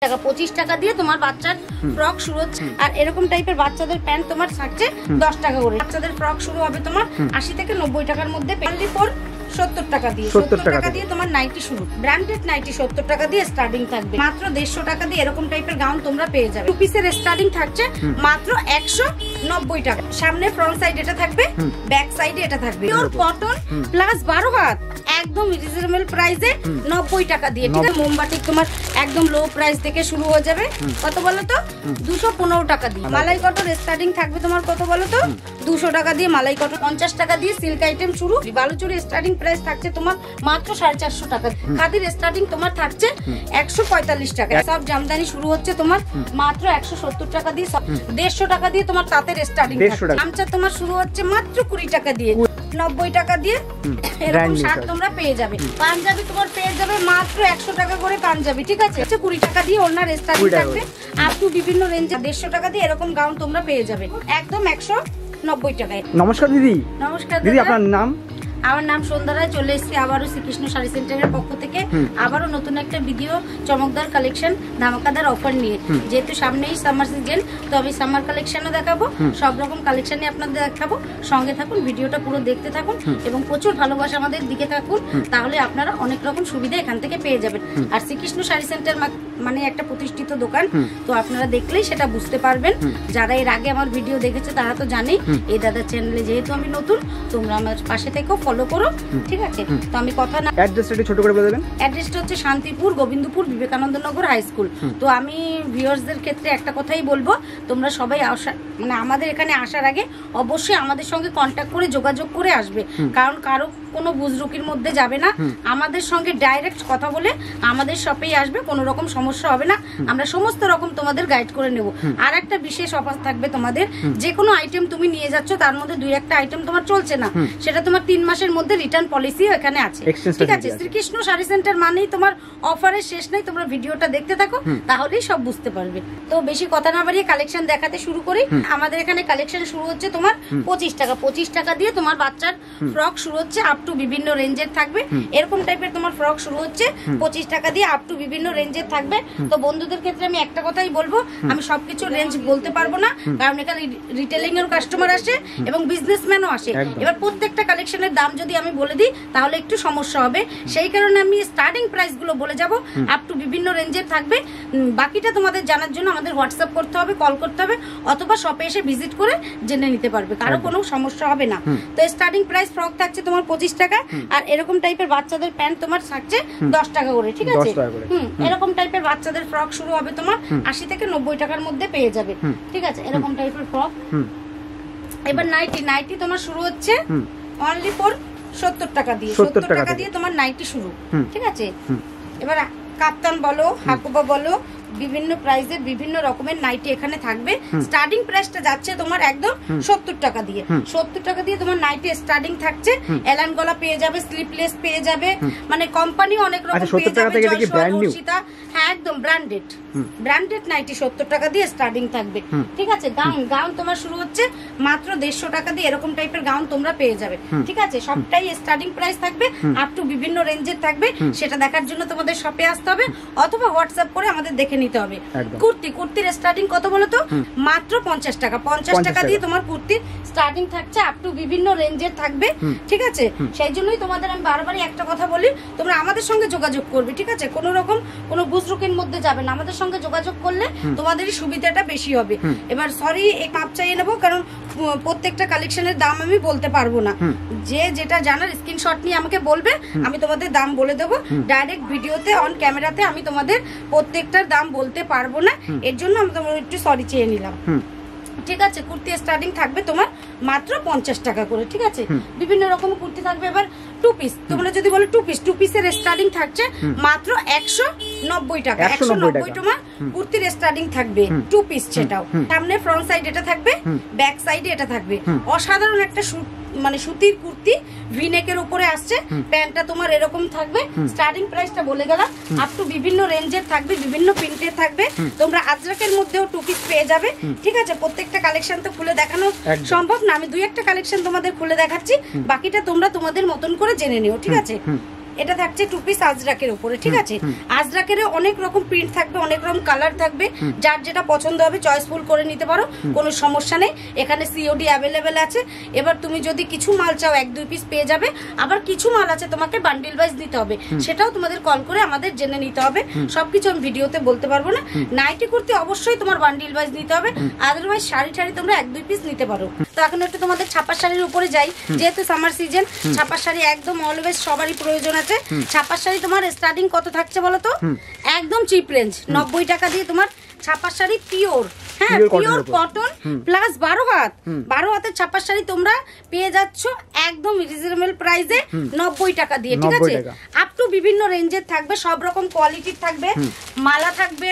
টাকা 25 টাকা দিয়ে তোমার বাচ্চার ফ্রক শুরু হচ্ছে। আর এরকম টাইপের বাচ্চাদের প্যান্ট তোমার থাকছে 10 টাকা করে। বাচ্চাদের ফ্রক শুরু হবে তোমার 80 থেকে 90 টাকার মধ্যে। প্যান্টি ফর 70 টাকা দিয়ে, 70 টাকা দিয়ে তোমার নাইটি শুরু। ব্র্যান্ডেড নাইটি 70 টাকা দিয়ে স্টার্টিং থাকবে। মাত্র 150 টাকা দিয়ে এরকম টাইপের গাউন তোমরা পেয়ে যাবে। টু পিসের স্টার্টিং থাকছে মাত্র 190 টাকা। সামনে ফ্রন্ট সাইড এটা থাকবে, ব্যাক সাইডে এটা থাকবে। পিওর কটন প্লাস 12 হাত, একদম রিজনেবল প্রাইসে 90 টাকা দিয়ে। ঠিক আছে, মোমবাটিক তোমার একদম লো প্রাইস থেকে শুরু হয়ে যাবে। কত বলো তো? 215 টাকা দিয়ে। মালাই কটন স্টার্টিং থাকবে তোমার কত বলো তো? 200 টাকা দিয়ে মালাই কটন। 50 টাকা দিয়ে সিল্ক আইটেম শুরু। বালুচুরি স্টার্টিং প্রাইস থাকছে তোমার মাত্র 450 টাকা। খাদির স্টার্টিং তোমার থাকছে 145 টাকা। সব জামদানি শুরু হচ্ছে তোমার মাত্র 170 টাকা দিয়ে। 150 টাকা দিয়ে তোমার তাঁতের স্টার্টিং। গামছা তোমার শুরু হচ্ছে মাত্র 20 টাকা দিয়ে, 90 টাকা দিয়ে এরকম শার্ট তোমরা পেয়ে যাবে। পাঞ্জাবি তোমার পেয়ে যাবে মাত্র 100 টাকা করে পাঞ্জাবি। ঠিক আছে, 20 টাকা দিয়ে ওনার স্টার্টিং থাকবে আপ টু বিভিন্ন রেঞ্জে। 150 টাকা দিয়ে এরকম গাউন তোমরা পেয়ে যাবে একদম 190 টাকায়। নমস্কার দিদি। নমস্কার দিদি, আপনার নাম? আমার নাম সন্ধ্যা রায়। চলে এসেছি আবারও শ্রীকৃষ্ণ শাড়ি সেন্টারের পক্ষ থেকে আবারও নতুন একটা ভিডিও, চমকদার কালেকশন, ধামাকাদার অফার নিয়ে। যেহেতু সামনেই সামার সিজন, তো আমি সামার কালেকশনও দেখাবো, সব রকম কালেকশনই আপনাদের দেখাবো। সঙ্গে থাকুন, ভিডিওটা পুরো দেখতে থাকুন এবং প্রচুর ভালোবাসা আমাদের দিকে থাকুন, তাহলে আপনারা অনেক রকম সুবিধা এখান থেকে পেয়ে যাবেন। আর শ্রীকৃষ্ণ শাড়ি সেন্টার মানে একটা প্রতিষ্ঠিত দোকান, তো আপনারা দেখলেই সেটা বুঝতে পারবেন। যারা এর আগে আমার ভিডিও দেখেছে তারা তো জানেই। এই দাদার চ্যানেলে যেহেতু আমি নতুন, তোমরা আমার পাশে থেকেও ফলো করো। ঠিক আছে, তো আমি কথা না, অ্যাড্রেসটা ছোট করে বলে দেবেন। অ্যাড্রেসটা হচ্ছে শান্তিপুর, গোবিন্দপুর, বিবেকানন্দ নগর হাই স্কুল। তো আমি ভিউয়ার্সদের ক্ষেত্রে একটা কথাই বলবো, তোমরা সবাই মানে আমাদের এখানে আসার আগে অবশ্যই আমাদের সঙ্গে কন্ট্যাক্ট করে যোগাযোগ করে আসবে। কারণ কারো কোনো বুজরুকির মধ্যে যাবে না, আমাদের সঙ্গে ডাইরেক্ট কথা বলে আমাদের শপেই আসবে, কোনো রকম সমস্যা হবে না। আমরা সমস্ত রকম তোমাদের গাইড করে নেব। আর একটা বিশেষ অফার থাকবে তোমাদের, যে কোনো আইটেম তুমি নিয়ে যাচ্ছ তার মধ্যে 2-1টা আইটেম তোমার চলছে না, সেটা তোমার 3 মাসের মধ্যে রিটার্ন পলিসিও এখানে আছে। ঠিক আছে, শ্রীকৃষ্ণ শাড়ি সেন্টার মানেই তোমার অফারের শেষ নেই। তোমরা ভিডিওটা দেখতে থাকো, তাহলেই সব বুঝতে পারবে। তো বেশি কথা না বাড়িয়ে কালেকশন দেখাতে শুরু করি। আমাদের এখানে কালেকশন শুরু হচ্ছে তোমার 25 টাকা। 25 টাকা দিয়ে তোমার বাচ্চার ফ্রক শুরু হচ্ছে আপ টু বিভিন্ন রেঞ্জের থাকবে। এরকম টাইপের তোমার ফ্রক শুরু হচ্ছে 25 টাকা দিয়ে আপ টু বিভিন্ন রেঞ্জের থাকবে। তো বন্ধুদের ক্ষেত্রে আমি একটা কথাই বলবো, আমি সবকিছু রেঞ্জ বলতে পারবো না, কারণ এখানে রিটেলিং এর কাস্টমার আসে এবং বিজনেসম্যানও আসে। এবার প্রত্যেকটা কালেকশনের দাম যদি আমি বলে দিই তাহলে একটু সমস্যা হবে, সেই কারণে আমি স্টার্টিং প্রাইস গুলো বলে যাব। আপ টু বিভিন্ন রেঞ্জের থাকবে। বাকিটা তোমাদের জানার জন্য আমাদের হোয়াটসঅ্যাপ করতে হবে, কল করতে হবে, অথবা শপে এসে ভিজিট করে জেনে নিতে পারবে, কারো কোনো সমস্যা হবে না। তো স্টার্টিং প্রাইস ফ্রক থাকছে তোমার 25 টাকা। আর এরকম টাইপের বাচ্চাদের প্যান্ট তোমার থাকছে 10 টাকা করে। ঠিক আছে, এরকম টাইপের বাচ্চাদের ফ্রক শুরু হবে তোমার 80 থেকে 90 টাকার মধ্যে পেয়ে যাবে। ঠিক আছে, এরকম টাইপের ফ্রক। এবার নাইটি তোমার শুরু হচ্ছে অনলি ফর 70 টাকা দিয়ে। 70 টাকা দিয়ে তোমার নাইটি শুরু। ঠিক আছে, এবার কাপ্তান বলো, হাকুবা বলো, বিভিন্ন প্রাইসের বিভিন্ন রকমের নাইটি এখানে থাকবে। স্টার্টিং প্রাইসটা যাচ্ছে তোমার একদম 70 টাকা দিয়ে। 70 টাকা দিয়ে তোমার নাইটি স্টার্টিং থাকছে। এলান গলা পেয়ে যাবে, স্লিপলেস পেয়ে যাবে, মানে কোম্পানি অনেক রকম পেয়ে যাবে। হ্যাঁ, একদম ব্র্যান্ডেড নাইটি 70 টাকা দিয়ে স্টার্টিং থাকবে। ঠিক আছে, গাউন তোমার শুরু হচ্ছে মাত্র 150 টাকা দিয়ে। এরকম টাইপের গাউন তোমরা পেয়ে যাবে। ঠিক আছে, সবটাই স্টার্টিং প্রাইস থাকবে, আপ টু বিভিন্ন রেঞ্জের থাকবে। সেটা দেখার জন্য তোমাদের শপে আসতে হবে অথবা হোয়াটসঅ্যাপ করে আমাদের দেখে নিতে হবে। কুর্তির স্টার্টিং কত বলো তো? মাত্র 50 টাকা। 50 টাকা দিয়ে তোমার কুর্তির স্টার্টিং থাকছে, আপ টু বিভিন্ন রেঞ্জের থাকবে। ঠিক আছে, সেই জন্যই তোমাদের আমি বারবারই একটা কথা বলি, তোমরা আমাদের সঙ্গে যোগাযোগ করবে। ঠিক আছে, কোনো রকম কোনো বুজরুকির মধ্যে যাবে না, আমাদের সঙ্গে যোগাযোগ করলে তোমাদেরই সুবিধাটা বেশি হবে। এবার সরি, এই মাপ চাইয়ে নেবো, কারণ প্রত্যেকটা কালেকশনের দাম আমি বলতে পারবো না। যে যেটা জানার স্ক্রিনশট নিয়ে আমাকে বলবে, আমি তোমাদের দাম বলে দেবো। ডাইরেক্ট ভিডিওতে অন ক্যামেরাতে আমি তোমাদের প্রত্যেকটার দাম বলতে পারবো না, এর জন্য আমি তোমার একটু সরি চেয়ে নিলাম। ঠিক আছে, কুর্তি স্টার্টিং থাকবে তোমার মাত্র 50 টাকা করে। ঠিক আছে, বিভিন্ন রকম কুর্তি থাকবে। এবার টু পিস, তোমরা যদি বলো টু পিসের স্টার্টিং থাকছে মাত্র 190 টাকা। 190 তোমার কুর্তির স্টার্টিং থাকবে, টু পিস। সেটাও সামনে ফ্রন্ট সাইড এটা থাকবে, ব্যাক সাইডে এটা থাকবে। অসাধারণ একটা মানে সুতির কুর্তি, ভিনেকের উপরে আসছে। প্যান্টটা তোমার এরকম থাকবে। স্টার্টিং প্রাইসটা বলে গেলাম, আপ টু বিভিন্ন রেঞ্জের থাকবে, বিভিন্ন প্রিন্টের থাকবে। তোমরা আজরাকের মধ্যেও টু পিস পেয়ে যাবে। ঠিক আছে, প্রত্যেকটা কালেকশন তো খুলে দেখানো সম্ভব না, আমি 2-1টা কালেকশন তোমাদের খুলে দেখাচ্ছি, বাকিটা তোমরা তোমাদের মতন করে জেনে নিও। ঠিক আছে, এটা থাকছে 2 পিস আজরাকের উপরে, ঠিক আছে? আজরাকের অনেক রকম প্রিন্ট থাকবে, অনেক রকম কালার থাকবে, যার যেটা পছন্দ হবে চয়েসফুল করে নিতে পারো, কোনো সমস্যা নেই। এখানে সিওডি অ্যাভেলেবেল আছে। এবার তুমি যদি কিছু মাল চাও 1-2 পিস পেয়ে যাবে, আবার কিছু মাল আছে তোমাকে বান্ডিল ওয়াইজ নিতে হবে, সেটাও তোমাদের কল করে আমাদের জেনে নিতে হবে। সবকিছু আমি ভিডিওতে বলতে পারবো না। নাইটি কুর্তি অবশ্যই তোমার বান্ডিল ওয়াইজ নিতে হবে, আদারওয়াইজ শাড়ি তোমরা 1-2 পিস নিতে পারো। তো এখন একটু তোমাদের ছাপা শাড়ির উপরে যাই, যেহেতু সামার সিজন, ছাপা শাড়ি একদম অলওয়েজ সবারই প্রয়োজন আছে। ছাপা শাড়ি তোমার স্টার্টিং কত থাকছে বলো তো? একদম চিপ রেঞ্জ, 90 টাকা দিয়ে তোমার ছাপা শাড়ি পিওর, হ্যাঁ পিওর কটন প্লাস 12 হাতের ছাপা শাড়ি তোমরা পেয়ে যাচ্ছ একদম রিজনেবল প্রাইসে 90 টাকা দিয়ে, ঠিক আছে? আপ টু বিভিন্ন রেঞ্জের থাকবে, সব রকম কোয়ালিটির থাকবে, মালা থাকবে,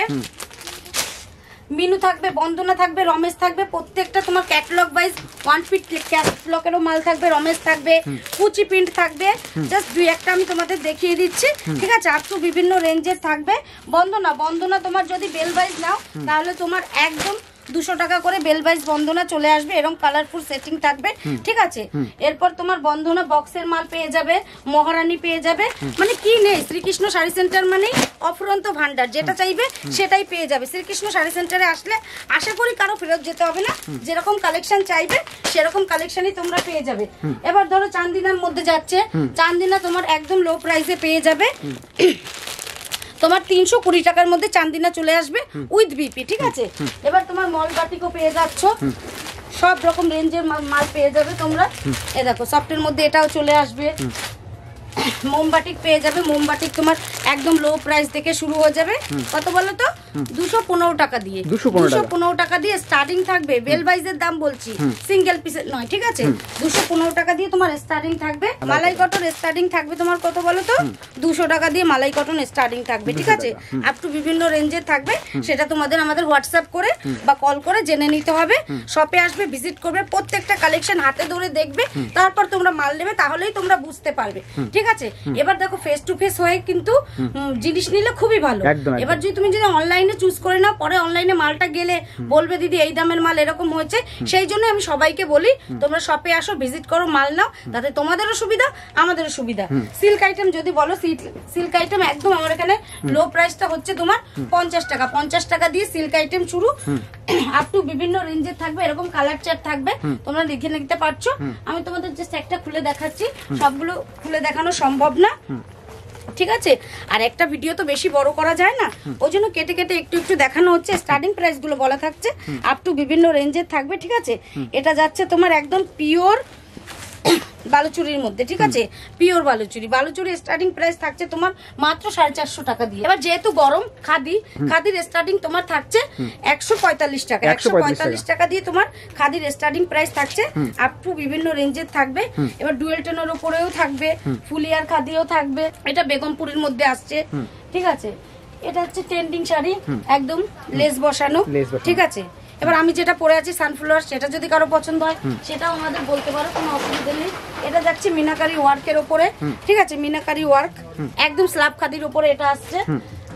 মিনু থাকবে, বন্দনা থাকবে, রমেশ থাকবে, প্রত্যেকটা তোমার ক্যাটালগ ওয়াইজ 1 ফিট ক্যাটালগেরও মাল থাকবে, রমেশ থাকবে, কুচি প্রিন্ট থাকবে। জাস্ট 2-1টা আমি তোমাদের দেখিয়ে দিচ্ছি, ঠিক আছে? আপ টু বিভিন্ন রেঞ্জের থাকবে। বন্দনা তোমার যদি বেল ওয়াইজ নাও তাহলে তোমার একদম 200 টাকা করে বেল ওয়াইজ বন্দনা চলে আসবে, এরকম কালারফুল সেটিং থাকবে, ঠিক আছে? এরপর তোমার বন্দনা বক্সের মাল পেয়ে যাবে, মহারানী পেয়ে যাবে, মানে কি নেই, শ্রীকৃষ্ণ শাড়ি সেন্টার মানে অফুরন্ত ভান্ডার, যেটা চাইবে সেটাই পেয়ে যাবে। শ্রীকৃষ্ণ শাড়ি সেন্টারে আসলে আশা করি কারো ফেরত যেতে হবে না, যেরকম কালেকশন চাইবে সেরকম কালেকশনই তোমরা পেয়ে যাবে। এবার ধরো চান্দিনার মধ্যে যাচ্ছে, চান্দিনা তোমার একদম লো প্রাইসে পেয়ে যাবে, তোমার 320 টাকার মধ্যে চান্দিনা চলে আসবে উইথ বিপি, ঠিক আছে? এবার তোমার মল বাটিকও পেয়ে যাচ্ছ, সব রকম রেঞ্জের মাল পেয়ে যাবে তোমরা। এ দেখো সফটের মধ্যে এটাও চলে আসবে, মোমবাটিক পেয়ে যাবে। মোমবাটিক তোমার একদম লো প্রাইস থেকে শুরু হয়ে যাবে, কত বলো তো? 215 টাকা দিয়ে, 215 টাকা দিয়ে স্টার্টিং থাকবে। বেল ওয়াইজের দাম বলছি, সিঙ্গেল পিসের নয়, ঠিক আছে? 215 টাকা দিয়ে তোমার স্টার্টিং থাকবে। মালাই কটন স্টার্টিং থাকবে তোমার কত বলো তো? 200 টাকা দিয়ে মালাই কটন স্টার্টিং থাকবে, ঠিক আছে? আপ টু বিভিন্ন রেঞ্জের থাকবে, সেটা তোমাদের আমাদের হোয়াটসঅ্যাপ করে বা কল করে জেনে নিতে হবে। শপে আসবে, ভিজিট করবে, প্রত্যেকটা কালেকশন হাতে ধরে দেখবে, তারপর তোমরা মাল নেবে, তাহলেই তোমরা বুঝতে পারবে, ঠিক আছে? এবার দেখো ফেস টু ফেস হয়ে কিন্তু জিনিস নিলে খুবই ভালো। এবার যদি তুমি যদি অনলাইনে চুজ করে নাও, পরে অনলাইনে মালটা গেলে বলবে দিদি এই দামের মাল এরকম হয়েছে, সেই জন্য আমি সবাইকে বলি তোমরা শপে আসো, ভিজিট করো, মাল নাও, তাতে তোমাদেরও সুবিধা আমাদেরও সুবিধা। সিল্ক আইটেম যদি বলো, সিল্ক আইটেম একদম আমার এখানে লো প্রাইসটা হচ্ছে তোমার 50 টাকা। 50 টাকা দিয়ে সিল্ক আইটেম শুরু, আপ টু বিভিন্ন রেঞ্জের থাকবে, এরকম কালার চার্ট থাকবে, তোমরা লিখে নিতে পারছো। আমি তোমাদের জাস্ট একটা খুলে দেখাচ্ছি, সবগুলো খুলে দেখানো সম্ভব না, ঠিক আছে? আর একটা ভিডিও তো বেশি বড় করা যায় না, ওই জন্য কেটে কেটে একটু একটু দেখানো হচ্ছে। স্টার্টিং প্রাইস গুলো বলা থাকছে, আপ টু বিভিন্ন রেঞ্জের থাকবে, ঠিক আছে? এটা যাচ্ছে তোমার একদম পিওর বালুচুরির মধ্যে, ঠিক আছে? পিওর বালুচুরি স্টার্টিং প্রাইস থাকছে তোমার মাত্র 450 টাকা দিয়ে। এবার যেহেতু গরম, খাদির স্টার্টিং তোমার থাকছে 145 টাকা। 145 টাকা দিয়ে তোমার খাদির স্টার্টিং প্রাইস থাকছে, আপ টু বিভিন্ন রেঞ্জের থাকবে। এবার ডুয়েল টেনের উপরেও থাকবে, ফুলিয়ার খাদিও থাকবে। এটা বেগমপুরের মধ্যে আসছে, ঠিক আছে? এটা হচ্ছে ট্রেন্ডিং শাড়ি, একদম লেস বসানো, ঠিক আছে? এবার আমি যেটা পরে আছি সানফ্লাওয়ার, সেটা যদি কারো পছন্দ হয় সেটাও আমাদের বলতে পারো, কোনো অসুবিধা নেই। এটা যাচ্ছে মিনাকারি ওয়ার্কের উপরে, ঠিক আছে? মিনাকারি ওয়ার্ক একদম স্ল্যাব খাদির উপরে এটা আসছে।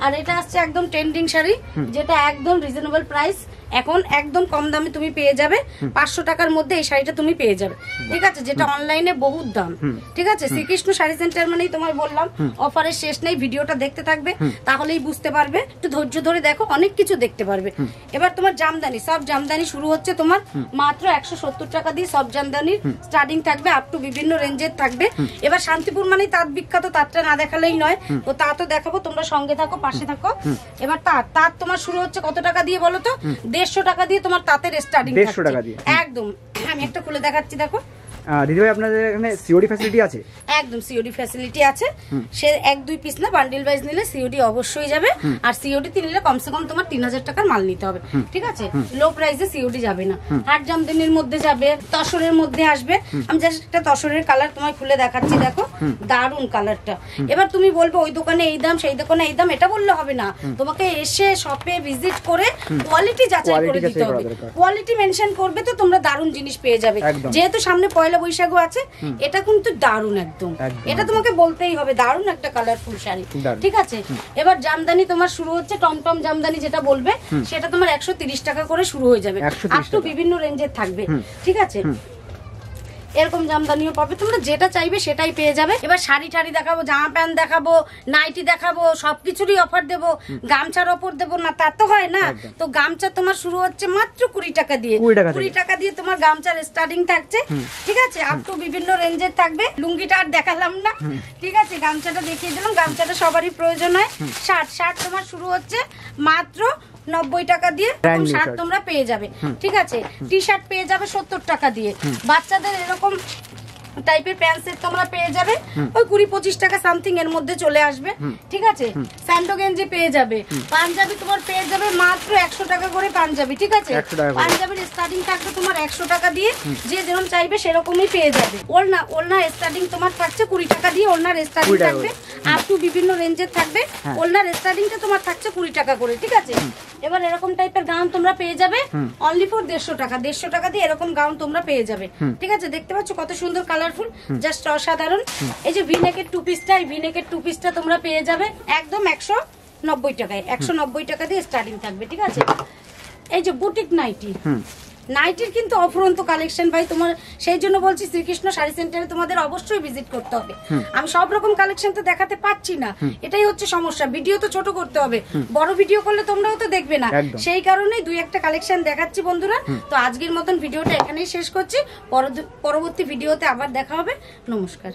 আর এটা আসছে একদম ট্রেন্ডিং শাড়ি, যেটা একদম রিজনেবল প্রাইস, এখন একদম কম দামে তুমি পেয়ে যাবে। 500 টাকার মধ্যে এই শাড়িটা তুমি পেয়ে যাবে, ঠিক আছে? যেটা অনলাইনে বহুত দাম, ঠিক আছে? শ্রীকৃষ্ণ শাড়ি সেন্টার মানেই তোমায় বললাম অফারের শেষ নেই, ভিডিওটা দেখতে থাকবে তাহলেই বুঝতে পারবে। একটু ধৈর্য ধরে দেখো, অনেক কিছু দেখতে পারবে। এবার তোমার জামদানি, সব জামদানি শুরু হচ্ছে তোমার মাত্র 170 টাকা দিয়ে। সব জামদানির স্টার্টিং থাকবে, আপ টু বিভিন্ন রেঞ্জের থাকবে। এবার শান্তিপুর মানেই তাঁত বিখ্যাত, তাঁতটা না দেখালেই নয়, তো তাঁতও দেখাবো, তোমরা সঙ্গে থাকো, পাশে থাকো। এবার তাঁত তোমার শুরু হচ্ছে কত টাকা দিয়ে বলো তো? 150 টাকা দিয়ে তোমার তাঁতের স্টার্টিং, 150 টাকা দিয়ে একদম। আমি একটা খুলে দেখাচ্ছি, দেখো। দিদি ভাই আপনাদের এখানে সিওডি ফ্যাসিলিটি আছে? একদম সিওডি ফ্যাসিলিটি আছে। সে 1-2 পিস না, বান্ডিল ওয়াইজ নিলে সিওডি অবশ্যই যাবে। আর সিওডি তে নিলে কমসে কম তোমার 3000 টাকার মাল নিতে হবে, ঠিক আছে? লো প্রাইসে সিওডি যাবে না। হাট জামদানির মধ্যে যাবে, তসরের মধ্যে আসবে। আমি জাস্ট একটা তসরের কালার তোমায় খুলে দেখাচ্ছি, দেখো দারুন কালারটা। এবার তুমি বলবে ওই দোকানে এই দাম, সেই দোকানে এই দাম, এটা বললে হবে না, তোমাকে এসে শপে ভিজিট করে কোয়ালিটি যাচাই করে দিতে হবে। কোয়ালিটি মেনশন করবে তো তোমরা দারুন জিনিস পেয়ে যাবে। যেহেতু সামনে পয়লা বৈশাখও আছে, এটা কিন্তু দারুন একদম, এটা তোমাকে বলতেই হবে, দারুন একটা কালারফুল শাড়ি, ঠিক আছে? এবার জামদানি তোমার শুরু হচ্ছে টমটম জামদানি, যেটা বলবে সেটা তোমার 130 টাকা করে শুরু হয়ে যাবে, আপ টু বিভিন্ন রেঞ্জের থাকবে, ঠিক আছে? এরকম জামদানিও পাবে, তোমরা যেটা চাইবে সেটাই পেয়ে যাবে। এবার শাড়ি টাড়ি দেখাবো, জামা প্যান্ট দেখাবো, নাইটি দেখাবো, সবকিছুরই অফার দেবো, গামছার অফার দেবো না তা তো হয় না। তো গামছা তোমার শুরু হচ্ছে মাত্র 20 টাকা দিয়ে, 20 টাকা দিয়ে তোমার গামছার স্টার্টিং থাকছে, ঠিক আছে, আপ টু বিভিন্ন রেঞ্জের থাকবে। লুঙ্গিটা আর দেখালাম না, ঠিক আছে, গামছাটা দেখিয়ে দিলাম। গামছাটা সবারই প্রয়োজন হয়। শার্ট তোমার শুরু হচ্ছে মাত্র 90 টাকা দিয়ে, শার্ট তোমরা পেয়ে যাবে, ঠিক আছে। টি শার্ট পেয়ে যাবে 70 টাকা দিয়ে। বাচ্চাদের এরকম টাইপের প্যান্ট সেট তোমরা পেয়ে যাবে ওই 20-25 টাকা সামথিং এর মধ্যে চলে আসবে, ঠিক আছে। স্যান্ডো গেঞ্জি পেয়ে যাবে। পাঞ্জাবি তোমার পেয়ে যাবে মাত্র 100 টাকা করে পাঞ্জাবি, ঠিক আছে। পাঞ্জাবির স্টার্টিং থাকবে তোমার 100 টাকা দিয়ে, যে যেরকম চাইবে সেরকমই পেয়ে যাবে। ওড়না স্টার্টিং তোমার থাকছে 20 টাকা দিয়ে, ওড়নার স্টার্টিং থাকবে আপ টু বিভিন্ন রেঞ্জের থাকবে। ওড়নার স্টার্টিংটা তোমার থাকছে 20 টাকা করে, ঠিক আছে। এবার এরকম টাইপের গাউন তোমরা পেয়ে যাবে অনলি ফর 150 টাকা। 150 টাকা দিয়ে এরকম গাউন তোমরা পেয়ে যাবে, ঠিক আছে। দেখতে পাচ্ছ কত সুন্দর কালারফুল, জাস্ট অসাধারণ। এই যে ভিনেকের টু পিসটা, এই ভিনেকের টু পিসটা তোমরা পেয়ে যাবে একদম 190 টাকায়। 190 টাকা দিয়ে স্টার্টিং থাকবে, ঠিক আছে। এই যে বুটিক নাইটি, নাইটির কিন্তু অফুরন্ত কালেকশন ভাই তোমার, সেই জন্য বলছি শ্রীকৃষ্ণ শাড়ি সেন্টারে তোমাদের অবশ্যই ভিজিট করতে হবে। আমি সব রকম কালেকশন তো দেখাতে পাচ্ছি না, এটাই হচ্ছে সমস্যা। ভিডিও তো ছোট করতে হবে, বড় ভিডিও করলে তোমরাও তো দেখবে না, সেই কারণেই 2-1টা কালেকশন দেখাচ্ছি বন্ধুরা। তো আজকের মতন ভিডিওটা এখানেই শেষ করছি, পরবর্তী ভিডিওতে আবার দেখা হবে। নমস্কার।